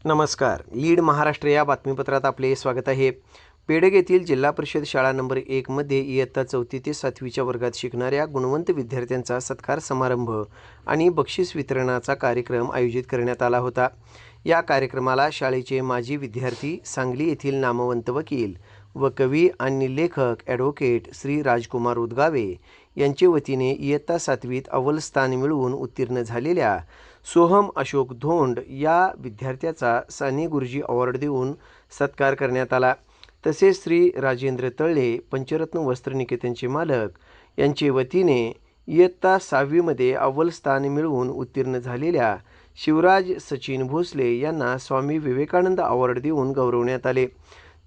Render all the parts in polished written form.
नमस्कार. लीड महाराष्ट्र या बातमीपत्रात आपले स्वागत आहे. बेडग येथील जिल्हा परिषद शाळा नंबर 1 मध्ये इयत्ता 4थी ते 7वीच्या वर्गात शिकणाऱ्या गुणवंत विद्यार्थ्यांचा सत्कार समारंभ आणि बक्षीस वितरणाचा कार्यक्रम आयोजित करण्यात आला होता. या कार्यक्रमाला शाळेचे माजी विद्यार्थी, सांगली येथील नामवंत वकील व कवी आणि लेखक ॲडव्होकेट श्री राजकुमार उदगावे यांचे वतीने इयत्ता 7वीत अव्वल स्थान मिळवून उत्तीर्ण झालेल्या सोहम अशोक धोंड या विद्यार्थ्याचा साने गुरुजी अवॉर्ड देऊन सत्कार करण्यात आला. तसेच श्री राजेंद्र तळले, पंचरत्न वस्त्रनिकेतनचे मालक यांचे वतीने इयत्ता 6वीमध्ये अव्वल स्थान मिळवून उत्तीर्ण झालेल्या शिवराज सचिन भोसले यांना स्वामी विवेकानंद अवॉर्ड देऊन गौरवण्यात आले.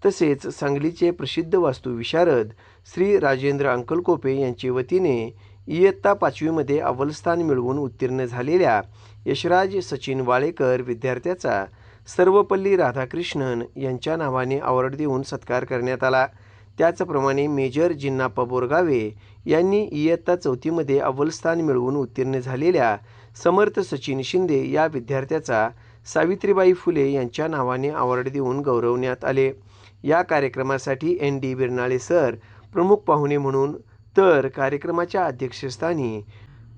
तसेच सांगलीचे प्रसिद्ध वास्तुविशारद श्री राजेंद्र अंकलकोपे यांचे वतीने इयत्ता 5वीमध्ये अव्वल स्थान मिळवून उत्तीर्ण झालेल्या यशराज सचिन वाळेकर विद्यार्थ्याचा सर्वपल्ली राधाकृष्णन यांच्या नावाने अवॉर्ड देऊन सत्कार करण्यात आला. त्याचप्रमाणे मेजर जिन्नाप्पा बोरगावे यांनी इयत्ता 4थीमध्ये अव्वल स्थान मिळवून उत्तीर्ण झालेल्या समर्थ सचिन शिंदे या विद्यार्थ्याचा सावित्रीबाई फुले यांच्या नावाने अवॉर्ड देऊन गौरवण्यात आले. या कार्यक्रमासाठी ND बिरनाळे सर प्रमुख पाहुणे म्हणून, तर कार्यक्रमाच्या अध्यक्षस्थानी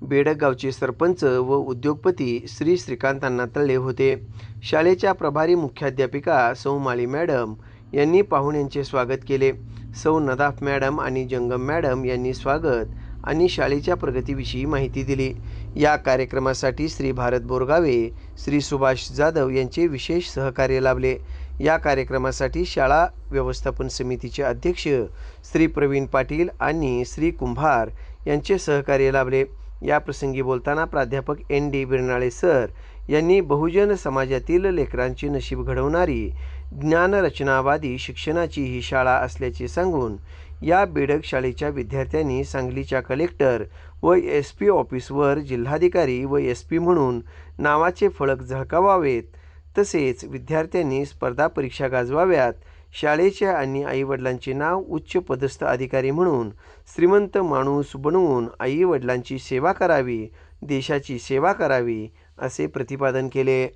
बेडग गावचे सरपंच व उद्योगपती श्री श्रीकांत तळले होते. शाळेच्या प्रभारी मुख्याध्यापिका सौ माळी मॅडम यांनी पाहुण्यांचे स्वागत केले. सौ नदाफ मॅडम आणि जंगम मॅडम यांनी स्वागत आणि शाळेच्या प्रगतीविषयी माहिती दिली. या कार्यक्रमासाठी श्री भारत बोरगावे, श्री सुभाष जाधव यांचे विशेष सहकार्य लाभले. या कार्यक्रमासाठी शाळा व्यवस्थापन समितीचे अध्यक्ष श्री प्रवीण पाटील आणि श्री कुंभार यांचे सहकार्य लाभले. या प्रसंगी बोलताना प्राध्यापक ND बिरनाळे सर यांनी बहुजन समाजातील लेकरांचे नशीब घडवणारी ज्ञानरचनावादी शिक्षणाची ही शाळा असल्याचे सांगून या बेडग शाळेच्या विद्यार्थ्यांनी सांगलीच्या कलेक्टर व SP ऑफिसवर जिल्हाधिकारी व SP म्हणून नावाचे फलक झळकावावेत. तसेच विद्यार्थ्यांनी स्पर्धा परीक्षा गाजवाव्यात. शाळेच्या आणि आईवडिलांचे नाव उच्च पदस्थ अधिकारी म्हणून श्रीमंत माणूस बनवून आईवडिलांची सेवा करावी, देशाची सेवा करावी असे प्रतिपादन केले.